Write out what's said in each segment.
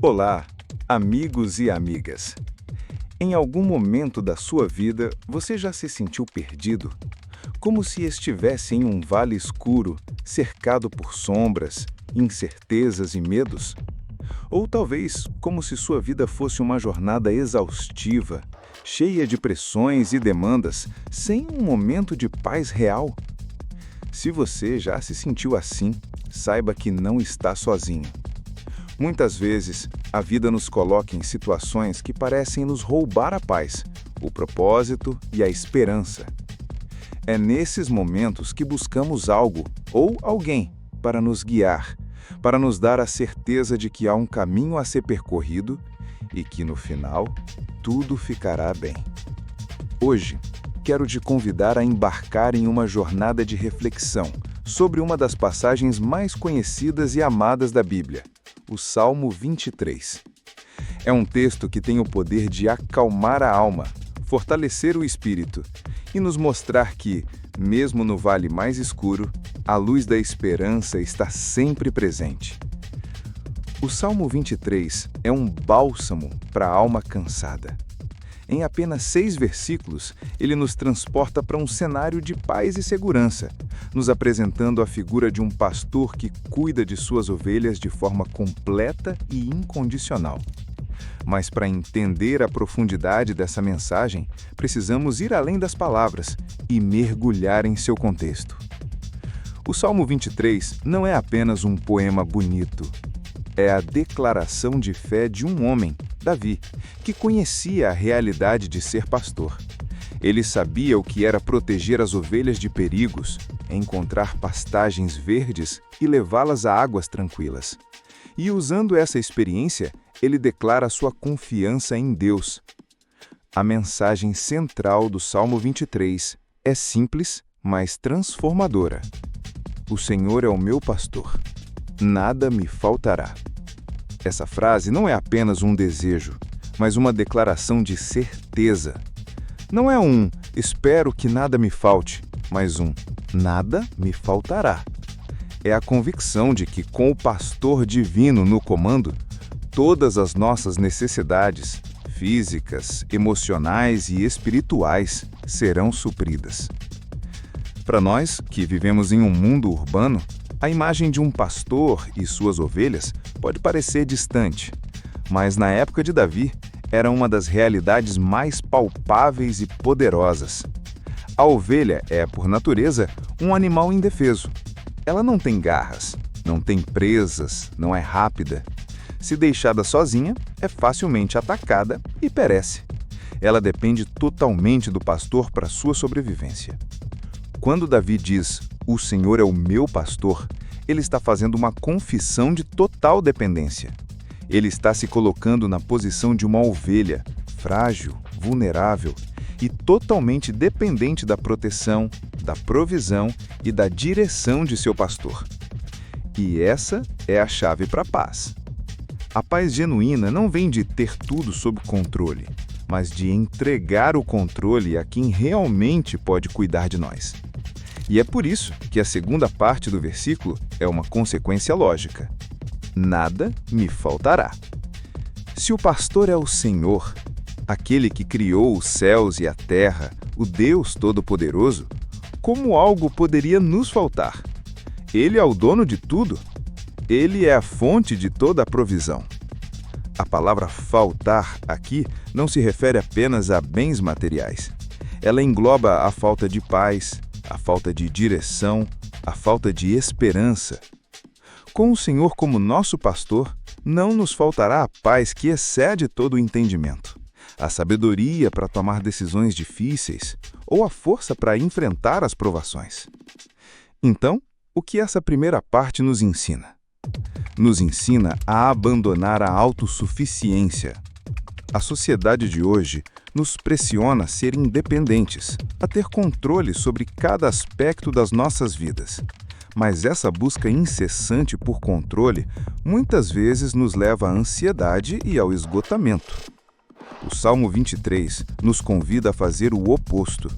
Olá, amigos e amigas. Em algum momento da sua vida, você já se sentiu perdido? Como se estivesse em um vale escuro, cercado por sombras, incertezas e medos? Ou talvez como se sua vida fosse uma jornada exaustiva, cheia de pressões e demandas, sem um momento de paz real? Se você já se sentiu assim, saiba que não está sozinho. Muitas vezes, a vida nos coloca em situações que parecem nos roubar a paz, o propósito e a esperança. É nesses momentos que buscamos algo ou alguém para nos guiar, para nos dar a certeza de que há um caminho a ser percorrido e que, no final, tudo ficará bem. Hoje, quero te convidar a embarcar em uma jornada de reflexão sobre uma das passagens mais conhecidas e amadas da Bíblia, o Salmo 23. É um texto que tem o poder de acalmar a alma, fortalecer o espírito e nos mostrar que, mesmo no vale mais escuro, a luz da esperança está sempre presente. O Salmo 23 é um bálsamo para a alma cansada. Em apenas 6 versículos, ele nos transporta para um cenário de paz e segurança, nos apresentando a figura de um pastor que cuida de suas ovelhas de forma completa e incondicional. Mas para entender a profundidade dessa mensagem, precisamos ir além das palavras e mergulhar em seu contexto. O Salmo 23 não é apenas um poema bonito. É a declaração de fé de um homem, Davi, que conhecia a realidade de ser pastor. Ele sabia o que era proteger as ovelhas de perigos, encontrar pastagens verdes e levá-las a águas tranquilas. E usando essa experiência, ele declara sua confiança em Deus. A mensagem central do Salmo 23 é simples, mas transformadora. O Senhor é o meu pastor. Nada me faltará. Essa frase não é apenas um desejo, mas uma declaração de certeza. Não é um espero que nada me falte, mas um nada me faltará. É a convicção de que, com o pastor divino no comando, todas as nossas necessidades físicas, emocionais e espirituais serão supridas. Para nós, que vivemos em um mundo urbano, a imagem de um pastor e suas ovelhas pode parecer distante, mas na época de Davi, era uma das realidades mais palpáveis e poderosas. A ovelha é, por natureza, um animal indefeso. Ela não tem garras, não tem presas, não é rápida. Se deixada sozinha, é facilmente atacada e perece. Ela depende totalmente do pastor para sua sobrevivência. Quando Davi diz, "O Senhor é o meu pastor", ele está fazendo uma confissão de total dependência. Ele está se colocando na posição de uma ovelha, frágil, vulnerável e totalmente dependente da proteção, da provisão e da direção de seu pastor. E essa é a chave para a paz. A paz genuína não vem de ter tudo sob controle, mas de entregar o controle a quem realmente pode cuidar de nós. E é por isso que a segunda parte do versículo é uma consequência lógica. Nada me faltará. Se o pastor é o Senhor, aquele que criou os céus e a terra, o Deus Todo-Poderoso, como algo poderia nos faltar? Ele é o dono de tudo. Ele é a fonte de toda a provisão. A palavra faltar aqui não se refere apenas a bens materiais. Ela engloba a falta de paz, a falta de direção, a falta de esperança. Com o Senhor como nosso pastor, não nos faltará a paz que excede todo o entendimento, a sabedoria para tomar decisões difíceis ou a força para enfrentar as provações. Então, o que essa primeira parte nos ensina? Nos ensina a abandonar a autossuficiência. A sociedade de hoje nos pressiona a ser independentes, a ter controle sobre cada aspecto das nossas vidas. Mas essa busca incessante por controle muitas vezes nos leva à ansiedade e ao esgotamento. O Salmo 23 nos convida a fazer o oposto,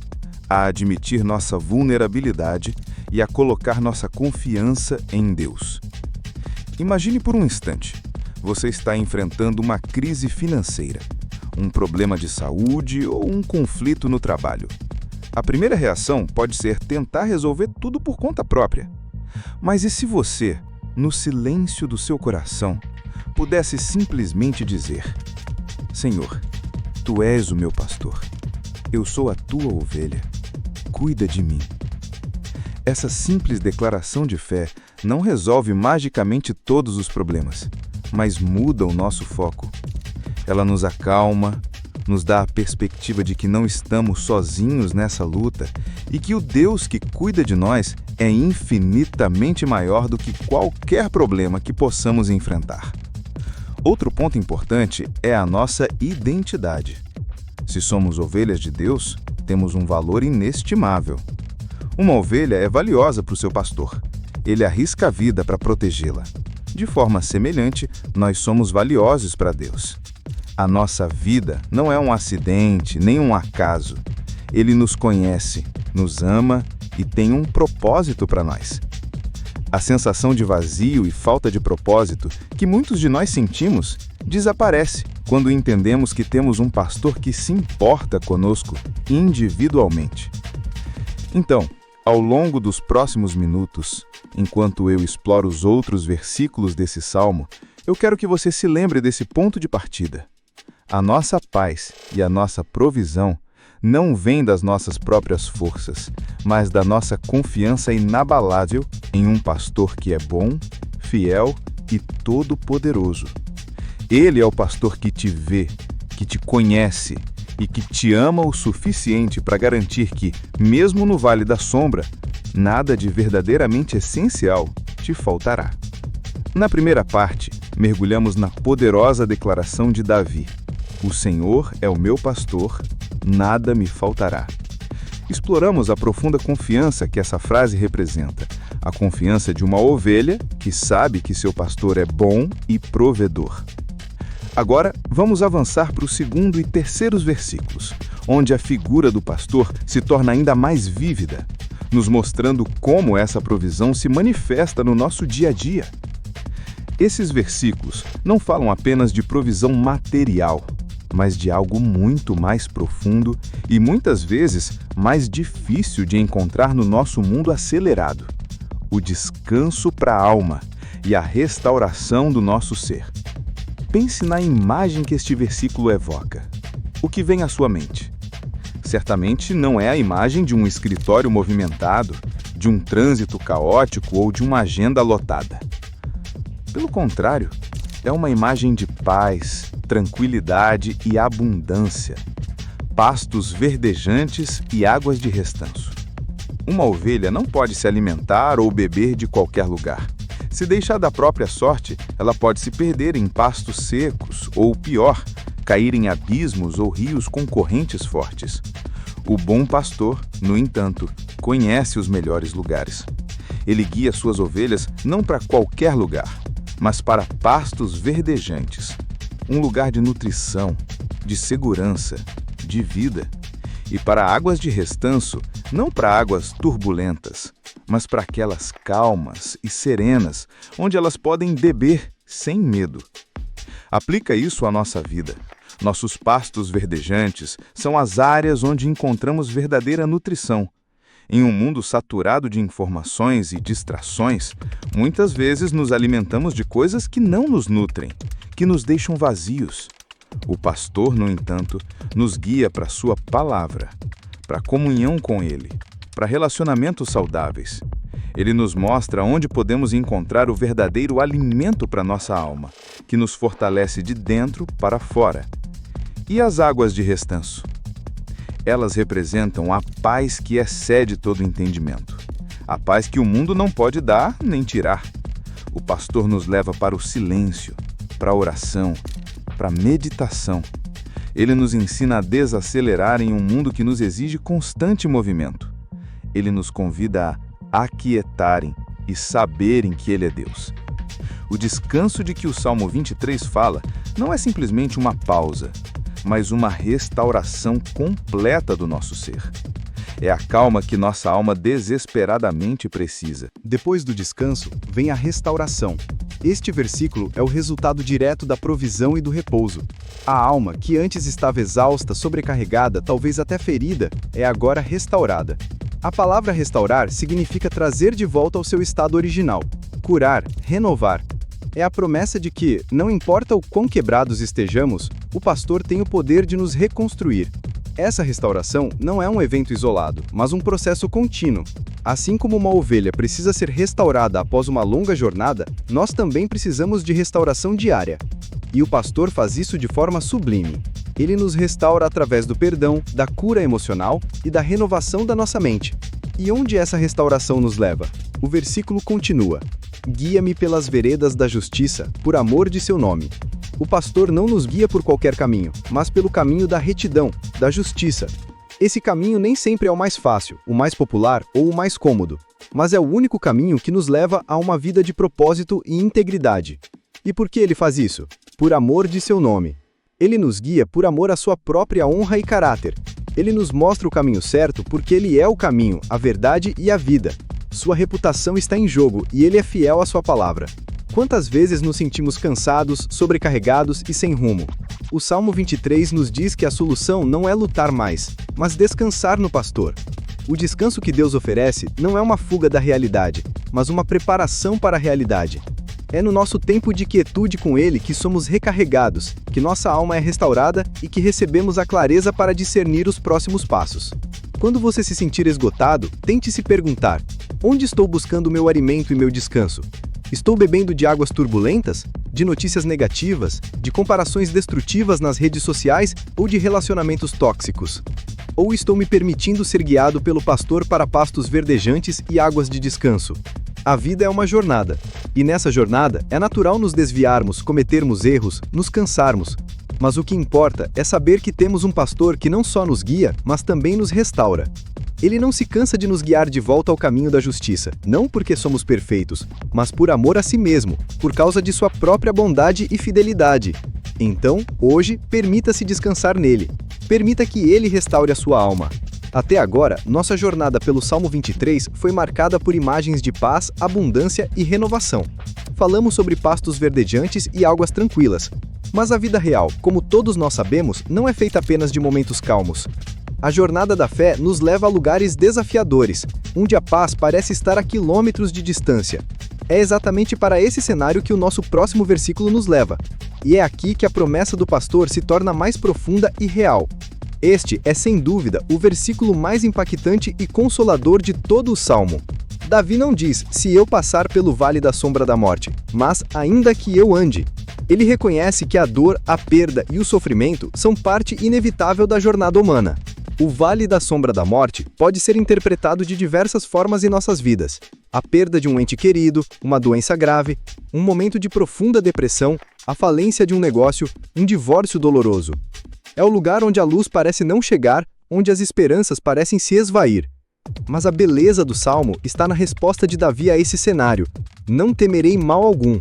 a admitir nossa vulnerabilidade e a colocar nossa confiança em Deus. Imagine por um instante. você está enfrentando uma crise financeira, um problema de saúde ou um conflito no trabalho. A primeira reação pode ser tentar resolver tudo por conta própria. Mas e se você, no silêncio do seu coração, pudesse simplesmente dizer: Senhor, Tu és o meu pastor. Eu sou a Tua ovelha. Cuida de mim. Essa simples declaração de fé não resolve magicamente todos os problemas, mas muda o nosso foco. Ela nos acalma, nos dá a perspectiva de que não estamos sozinhos nessa luta e que o Deus que cuida de nós é infinitamente maior do que qualquer problema que possamos enfrentar. Outro ponto importante é a nossa identidade. Se somos ovelhas de Deus, temos um valor inestimável. Uma ovelha é valiosa para o seu pastor. Ele arrisca a vida para protegê-la. De forma semelhante, nós somos valiosos para Deus. A nossa vida não é um acidente, nem um acaso. Ele nos conhece, nos ama e tem um propósito para nós. A sensação de vazio e falta de propósito que muitos de nós sentimos desaparece quando entendemos que temos um pastor que se importa conosco individualmente. Então, ao longo dos próximos minutos, enquanto eu exploro os outros versículos desse salmo, eu quero que você se lembre desse ponto de partida. A nossa paz e a nossa provisão não vêm das nossas próprias forças, mas da nossa confiança inabalável em um pastor que é bom, fiel e todo-poderoso. Ele é o pastor que te vê, que te conhece e que te ama o suficiente para garantir que, mesmo no vale da sombra, nada de verdadeiramente essencial te faltará. Na primeira parte, mergulhamos na poderosa declaração de Davi: O Senhor é o meu pastor, nada me faltará. Exploramos a profunda confiança que essa frase representa, a confiança de uma ovelha que sabe que seu pastor é bom e provedor. Agora, vamos avançar para o segundo e terceiros versículos, onde a figura do pastor se torna ainda mais vívida, nos mostrando como essa provisão se manifesta no nosso dia a dia. Esses versículos não falam apenas de provisão material, mas de algo muito mais profundo e muitas vezes mais difícil de encontrar no nosso mundo acelerado: o descanso para a alma e a restauração do nosso ser. Pense na imagem que este versículo evoca. O que vem à sua mente? Certamente não é a imagem de um escritório movimentado, de um trânsito caótico ou de uma agenda lotada. Pelo contrário, é uma imagem de paz, tranquilidade e abundância, pastos verdejantes e águas de restanço. Uma ovelha não pode se alimentar ou beber de qualquer lugar. Se deixar da própria sorte, ela pode se perder em pastos secos ou, pior, cair em abismos ou rios com correntes fortes. O bom pastor, no entanto, conhece os melhores lugares. Ele guia suas ovelhas não para qualquer lugar, mas para pastos verdejantes, um lugar de nutrição, de segurança, de vida, e para águas de restanço, não para águas turbulentas, mas para aquelas calmas e serenas, onde elas podem beber sem medo. Aplica isso à nossa vida. Nossos pastos verdejantes são as áreas onde encontramos verdadeira nutrição. Em um mundo saturado de informações e distrações, muitas vezes nos alimentamos de coisas que não nos nutrem, que nos deixam vazios. O pastor, no entanto, nos guia para a sua palavra, para a comunhão com Ele, para relacionamentos saudáveis. Ele nos mostra onde podemos encontrar o verdadeiro alimento para nossa alma, que nos fortalece de dentro para fora. E as águas de restanço? Elas representam a paz que excede todo entendimento. A paz que o mundo não pode dar nem tirar. O pastor nos leva para o silêncio, para a oração, para a meditação. Ele nos ensina a desacelerar em um mundo que nos exige constante movimento. Ele nos convida a aquietarem e saberem que Ele é Deus. O descanso de que o Salmo 23 fala não é simplesmente uma pausa, mas uma restauração completa do nosso ser. É a calma que nossa alma desesperadamente precisa. Depois do descanso, vem a restauração. Este versículo é o resultado direto da provisão e do repouso. A alma, que antes estava exausta, sobrecarregada, talvez até ferida, é agora restaurada. A palavra restaurar significa trazer de volta ao seu estado original, curar, renovar. É a promessa de que, não importa o quão quebrados estejamos, o pastor tem o poder de nos reconstruir. Essa restauração não é um evento isolado, mas um processo contínuo. Assim como uma ovelha precisa ser restaurada após uma longa jornada, nós também precisamos de restauração diária. E o pastor faz isso de forma sublime. Ele nos restaura através do perdão, da cura emocional e da renovação da nossa mente. E onde essa restauração nos leva? O versículo continua: guia-me pelas veredas da justiça, por amor de seu nome. O pastor não nos guia por qualquer caminho, mas pelo caminho da retidão, da justiça. Esse caminho nem sempre é o mais fácil, o mais popular ou o mais cômodo, mas é o único caminho que nos leva a uma vida de propósito e integridade. E por que ele faz isso? Por amor de seu nome. Ele nos guia por amor à sua própria honra e caráter. Ele nos mostra o caminho certo porque ele é o caminho, a verdade e a vida. Sua reputação está em jogo e ele é fiel à sua palavra. Quantas vezes nos sentimos cansados, sobrecarregados e sem rumo? O Salmo 23 nos diz que a solução não é lutar mais, mas descansar no pastor. O descanso que Deus oferece não é uma fuga da realidade, mas uma preparação para a realidade. É no nosso tempo de quietude com Ele que somos recarregados, que nossa alma é restaurada e que recebemos a clareza para discernir os próximos passos. Quando você se sentir esgotado, tente se perguntar: onde estou buscando meu alimento e meu descanso? Estou bebendo de águas turbulentas? De notícias negativas? De comparações destrutivas nas redes sociais ou de relacionamentos tóxicos? Ou estou me permitindo ser guiado pelo pastor para pastos verdejantes e águas de descanso? A vida é uma jornada, e nessa jornada é natural nos desviarmos, cometermos erros, nos cansarmos. Mas o que importa é saber que temos um pastor que não só nos guia, mas também nos restaura. Ele não se cansa de nos guiar de volta ao caminho da justiça, não porque somos perfeitos, mas por amor a si mesmo, por causa de sua própria bondade e fidelidade. Então, hoje, permita-se descansar nele. Permita que ele restaure a sua alma. Até agora, nossa jornada pelo Salmo 23 foi marcada por imagens de paz, abundância e renovação. Falamos sobre pastos verdejantes e águas tranquilas. Mas a vida real, como todos nós sabemos, não é feita apenas de momentos calmos. A jornada da fé nos leva a lugares desafiadores, onde a paz parece estar a quilômetros de distância. É exatamente para esse cenário que o nosso próximo versículo nos leva. E é aqui que a promessa do pastor se torna mais profunda e real. Este é, sem dúvida, o versículo mais impactante e consolador de todo o Salmo. Davi não diz, se eu passar pelo vale da sombra da morte, mas ainda que eu ande. Ele reconhece que a dor, a perda e o sofrimento são parte inevitável da jornada humana. O vale da sombra da morte pode ser interpretado de diversas formas em nossas vidas. A perda de um ente querido, uma doença grave, um momento de profunda depressão, a falência de um negócio, um divórcio doloroso. É o lugar onde a luz parece não chegar, onde as esperanças parecem se esvair. Mas a beleza do Salmo está na resposta de Davi a esse cenário: não temerei mal algum.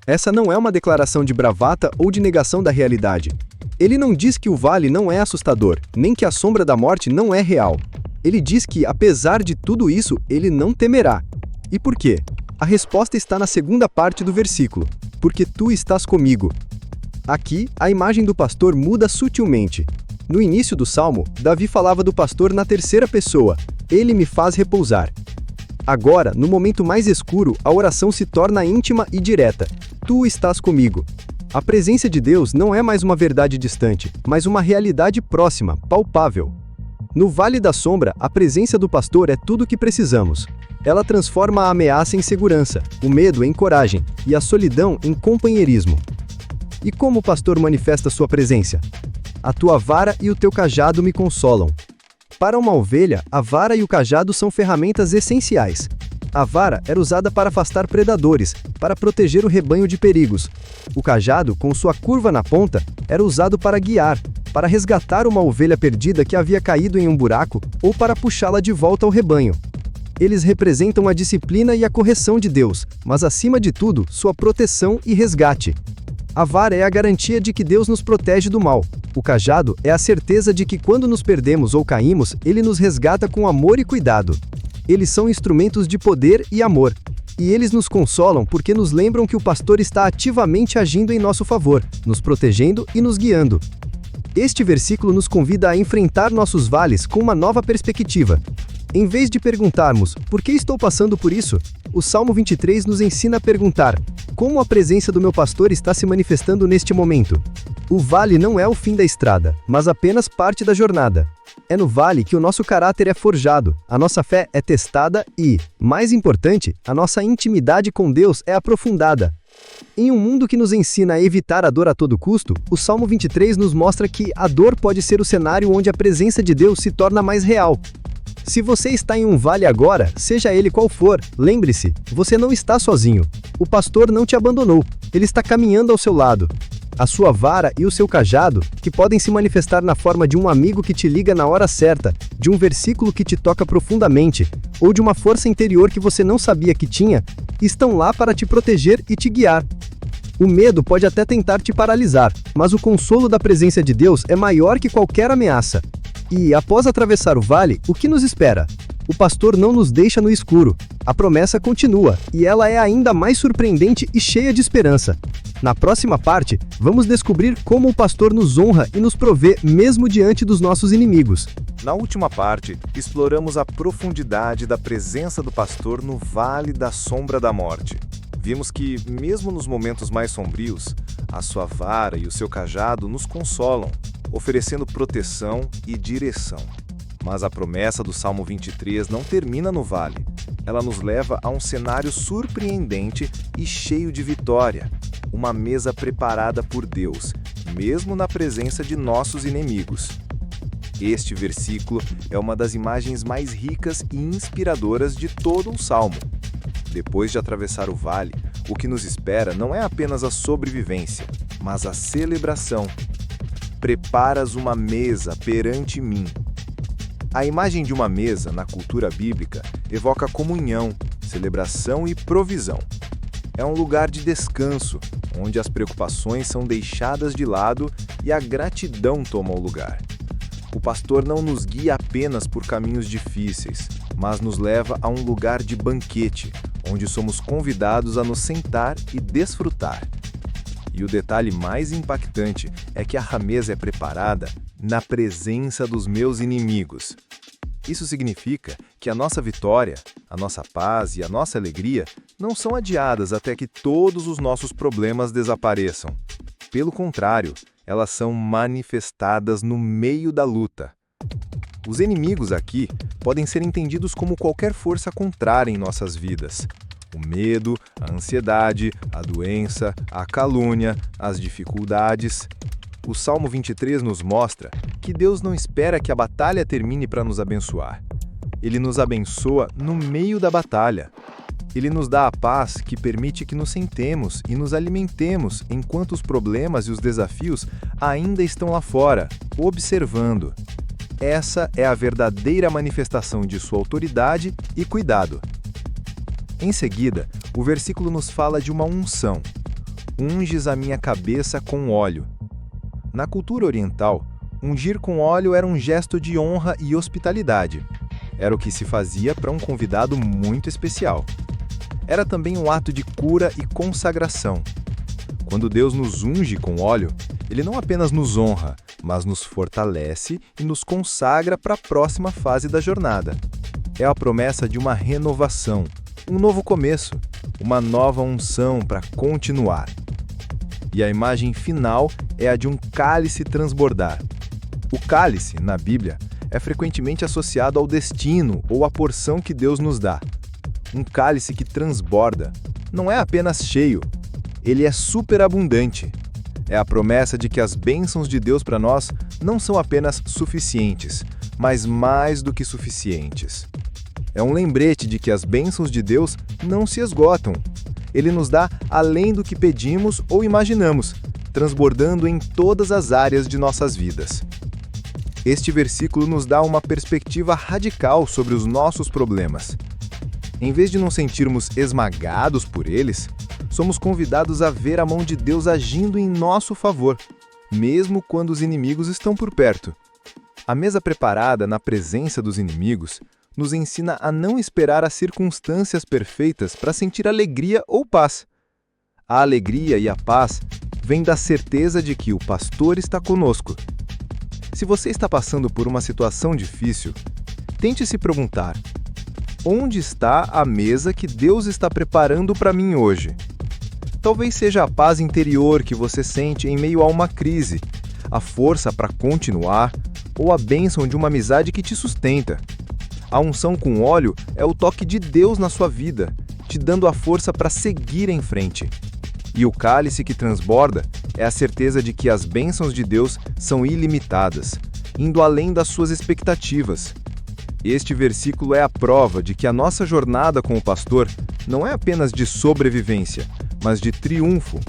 Essa não é uma declaração de bravata ou de negação da realidade. Ele não diz que o vale não é assustador, nem que a sombra da morte não é real. Ele diz que, apesar de tudo isso, ele não temerá. E por quê? A resposta está na segunda parte do versículo: porque tu estás comigo. Aqui, a imagem do pastor muda sutilmente. No início do Salmo, Davi falava do pastor na terceira pessoa: ele me faz repousar. Agora, no momento mais escuro, a oração se torna íntima e direta: tu estás comigo. A presença de Deus não é mais uma verdade distante, mas uma realidade próxima, palpável. No Vale da Sombra, a presença do pastor é tudo o que precisamos. Ela transforma a ameaça em segurança, o medo em coragem e a solidão em companheirismo. E como o pastor manifesta sua presença? A tua vara e o teu cajado me consolam. Para uma ovelha, a vara e o cajado são ferramentas essenciais. A vara era usada para afastar predadores, para proteger o rebanho de perigos. O cajado, com sua curva na ponta, era usado para guiar, para resgatar uma ovelha perdida que havia caído em um buraco ou para puxá-la de volta ao rebanho. Eles representam a disciplina e a correção de Deus, mas acima de tudo, sua proteção e resgate. A vara é a garantia de que Deus nos protege do mal. O cajado é a certeza de que quando nos perdemos ou caímos, ele nos resgata com amor e cuidado. Eles são instrumentos de poder e amor. E eles nos consolam porque nos lembram que o pastor está ativamente agindo em nosso favor, nos protegendo e nos guiando. Este versículo nos convida a enfrentar nossos vales com uma nova perspectiva. Em vez de perguntarmos, por que estou passando por isso? O Salmo 23 nos ensina a perguntar, como a presença do meu pastor está se manifestando neste momento? O vale não é o fim da estrada, mas apenas parte da jornada. É no vale que o nosso caráter é forjado, a nossa fé é testada e, mais importante, a nossa intimidade com Deus é aprofundada. Em um mundo que nos ensina a evitar a dor a todo custo, o Salmo 23 nos mostra que a dor pode ser o cenário onde a presença de Deus se torna mais real. Se você está em um vale agora, seja ele qual for, lembre-se, você não está sozinho. O pastor não te abandonou, ele está caminhando ao seu lado. A sua vara e o seu cajado, que podem se manifestar na forma de um amigo que te liga na hora certa, de um versículo que te toca profundamente, ou de uma força interior que você não sabia que tinha, estão lá para te proteger e te guiar. O medo pode até tentar te paralisar, mas o consolo da presença de Deus é maior que qualquer ameaça. E, após atravessar o vale, o que nos espera? O pastor não nos deixa no escuro. A promessa continua, e ela é ainda mais surpreendente e cheia de esperança. Na próxima parte, vamos descobrir como o pastor nos honra e nos provê mesmo diante dos nossos inimigos. Na última parte, exploramos a profundidade da presença do pastor no Vale da Sombra da Morte. Vimos que, mesmo nos momentos mais sombrios, a sua vara e o seu cajado nos consolam, oferecendo proteção e direção. Mas a promessa do Salmo 23 não termina no vale. Ela nos leva a um cenário surpreendente e cheio de vitória. Uma mesa preparada por Deus, mesmo na presença de nossos inimigos. Este versículo é uma das imagens mais ricas e inspiradoras de todo o Salmo. Depois de atravessar o vale, o que nos espera não é apenas a sobrevivência, mas a celebração. Preparas uma mesa perante mim. A imagem de uma mesa, na cultura bíblica, evoca comunhão, celebração e provisão. É um lugar de descanso, onde as preocupações são deixadas de lado e a gratidão toma o lugar. O pastor não nos guia apenas por caminhos difíceis, mas nos leva a um lugar de banquete, onde somos convidados a nos sentar e desfrutar. E o detalhe mais impactante é que a mesa é preparada na presença dos meus inimigos. Isso significa que a nossa vitória, a nossa paz e a nossa alegria não são adiadas até que todos os nossos problemas desapareçam. Pelo contrário, elas são manifestadas no meio da luta. Os inimigos aqui podem ser entendidos como qualquer força contrária em nossas vidas. O medo, a ansiedade, a doença, a calúnia, as dificuldades. O Salmo 23 nos mostra que Deus não espera que a batalha termine para nos abençoar. Ele nos abençoa no meio da batalha. Ele nos dá a paz que permite que nos sentemos e nos alimentemos enquanto os problemas e os desafios ainda estão lá fora, observando. Essa é a verdadeira manifestação de sua autoridade e cuidado. Em seguida, o versículo nos fala de uma unção. Unges a minha cabeça com óleo. Na cultura oriental, ungir com óleo era um gesto de honra e hospitalidade. Era o que se fazia para um convidado muito especial. Era também um ato de cura e consagração. Quando Deus nos unge com óleo, Ele não apenas nos honra, mas nos fortalece e nos consagra para a próxima fase da jornada. É a promessa de uma renovação, um novo começo, uma nova unção para continuar. E a imagem final é a de um cálice transbordar. O cálice, na Bíblia, é frequentemente associado ao destino ou à porção que Deus nos dá. Um cálice que transborda. Não é apenas cheio, ele é superabundante. É a promessa de que as bênçãos de Deus para nós não são apenas suficientes, mas mais do que suficientes. É um lembrete de que as bênçãos de Deus não se esgotam. Ele nos dá além do que pedimos ou imaginamos, transbordando em todas as áreas de nossas vidas. Este versículo nos dá uma perspectiva radical sobre os nossos problemas. Em vez de nos sentirmos esmagados por eles, somos convidados a ver a mão de Deus agindo em nosso favor, mesmo quando os inimigos estão por perto. A mesa preparada na presença dos inimigos nos ensina a não esperar as circunstâncias perfeitas para sentir alegria ou paz. A alegria e a paz vêm da certeza de que o pastor está conosco. Se você está passando por uma situação difícil, tente se perguntar: onde está a mesa que Deus está preparando para mim hoje? Talvez seja a paz interior que você sente em meio a uma crise, a força para continuar ou a bênção de uma amizade que te sustenta. A unção com óleo é o toque de Deus na sua vida, te dando a força para seguir em frente. E o cálice que transborda é a certeza de que as bênçãos de Deus são ilimitadas, indo além das suas expectativas. Este versículo é a prova de que a nossa jornada com o pastor não é apenas de sobrevivência, mas de triunfo.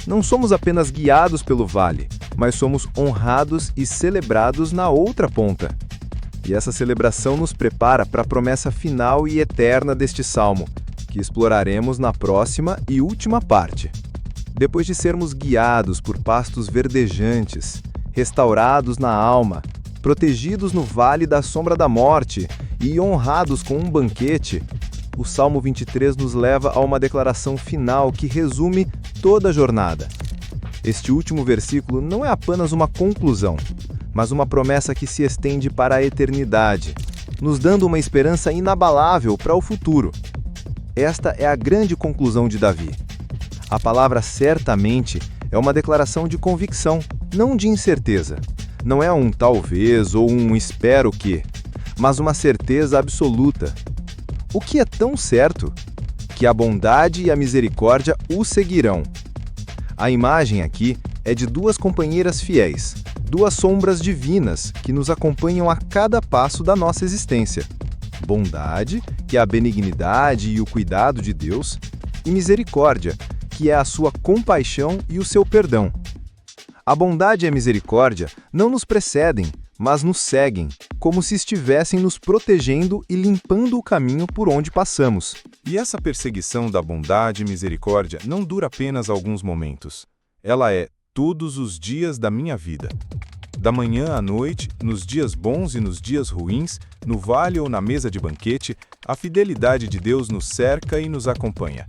Não somos apenas guiados pelo vale, mas somos honrados e celebrados na outra ponta. E essa celebração nos prepara para a promessa final e eterna deste salmo, que exploraremos na próxima e última parte. Depois de sermos guiados por pastos verdejantes, restaurados na alma, protegidos no vale da sombra da morte e honrados com um banquete, o Salmo 23 nos leva a uma declaração final que resume toda a jornada. Este último versículo não é apenas uma conclusão, mas uma promessa que se estende para a eternidade, nos dando uma esperança inabalável para o futuro. Esta é a grande conclusão de Davi. A palavra certamente é uma declaração de convicção, não de incerteza. Não é um talvez ou um espero que, mas uma certeza absoluta. O que é tão certo? Que a bondade e a misericórdia o seguirão. A imagem aqui é de duas companheiras fiéis, duas sombras divinas que nos acompanham a cada passo da nossa existência. Bondade, que é a benignidade e o cuidado de Deus, e misericórdia, que é a sua compaixão e o seu perdão. A bondade e a misericórdia não nos precedem, mas nos seguem, como se estivessem nos protegendo e limpando o caminho por onde passamos. E essa perseguição da bondade e misericórdia não dura apenas alguns momentos. Ela é todos os dias da minha vida. Da manhã à noite, nos dias bons e nos dias ruins, no vale ou na mesa de banquete, a fidelidade de Deus nos cerca e nos acompanha.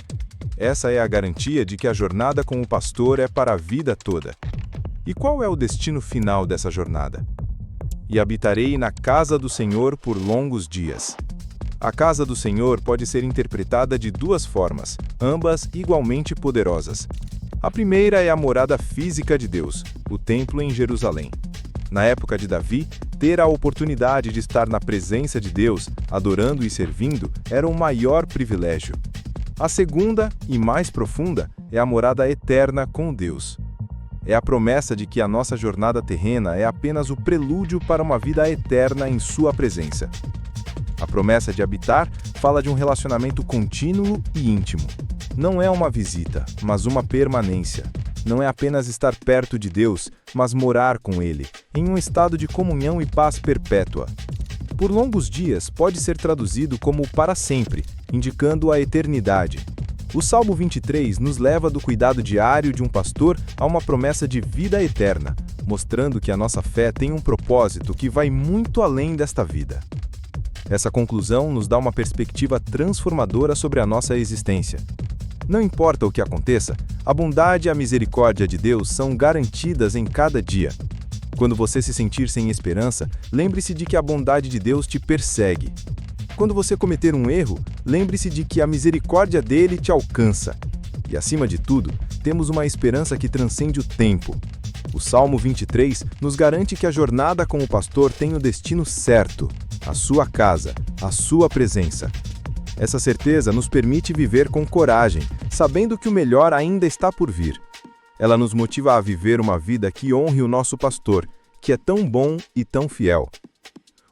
Essa é a garantia de que a jornada com o pastor é para a vida toda. E qual é o destino final dessa jornada? E habitarei na casa do Senhor por longos dias. A casa do Senhor pode ser interpretada de duas formas, ambas igualmente poderosas. A primeira é a morada física de Deus, o templo em Jerusalém. Na época de Davi, ter a oportunidade de estar na presença de Deus, adorando e servindo, era o maior privilégio. A segunda, e mais profunda, é a morada eterna com Deus. É a promessa de que a nossa jornada terrena é apenas o prelúdio para uma vida eterna em sua presença. A promessa de habitar fala de um relacionamento contínuo e íntimo. Não é uma visita, mas uma permanência. Não é apenas estar perto de Deus, mas morar com Ele, em um estado de comunhão e paz perpétua. Por longos dias pode ser traduzido como para sempre, indicando a eternidade. O Salmo 23 nos leva do cuidado diário de um pastor a uma promessa de vida eterna, mostrando que a nossa fé tem um propósito que vai muito além desta vida. Essa conclusão nos dá uma perspectiva transformadora sobre a nossa existência. Não importa o que aconteça, a bondade e a misericórdia de Deus são garantidas em cada dia. Quando você se sentir sem esperança, lembre-se de que a bondade de Deus te persegue. Quando você cometer um erro, lembre-se de que a misericórdia dele te alcança. E, acima de tudo, temos uma esperança que transcende o tempo. O Salmo 23 nos garante que a jornada com o pastor tem o destino certo, a sua casa, a sua presença. Essa certeza nos permite viver com coragem, sabendo que o melhor ainda está por vir. Ela nos motiva a viver uma vida que honre o nosso pastor, que é tão bom e tão fiel.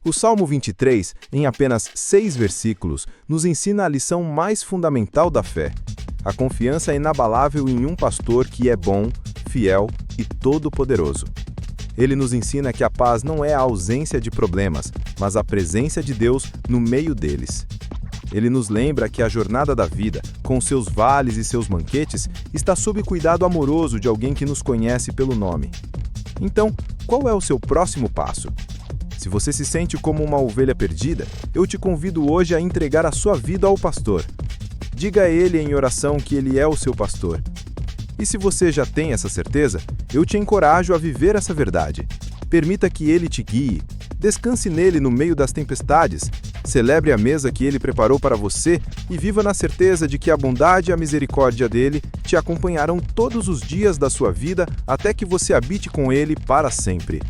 O Salmo 23, em apenas 6 versículos, nos ensina a lição mais fundamental da fé: a confiança inabalável em um pastor que é bom, fiel e todo-poderoso. Ele nos ensina que a paz não é a ausência de problemas, mas a presença de Deus no meio deles. Ele nos lembra que a jornada da vida, com seus vales e seus banquetes, está sob cuidado amoroso de alguém que nos conhece pelo nome. Então, qual é o seu próximo passo? Se você se sente como uma ovelha perdida, eu te convido hoje a entregar a sua vida ao pastor. Diga a ele em oração que ele é o seu pastor. E se você já tem essa certeza, eu te encorajo a viver essa verdade. Permita que ele te guie. Descanse nele no meio das tempestades. Celebre a mesa que ele preparou para você e viva na certeza de que a bondade e a misericórdia dele te acompanharão todos os dias da sua vida até que você habite com ele para sempre.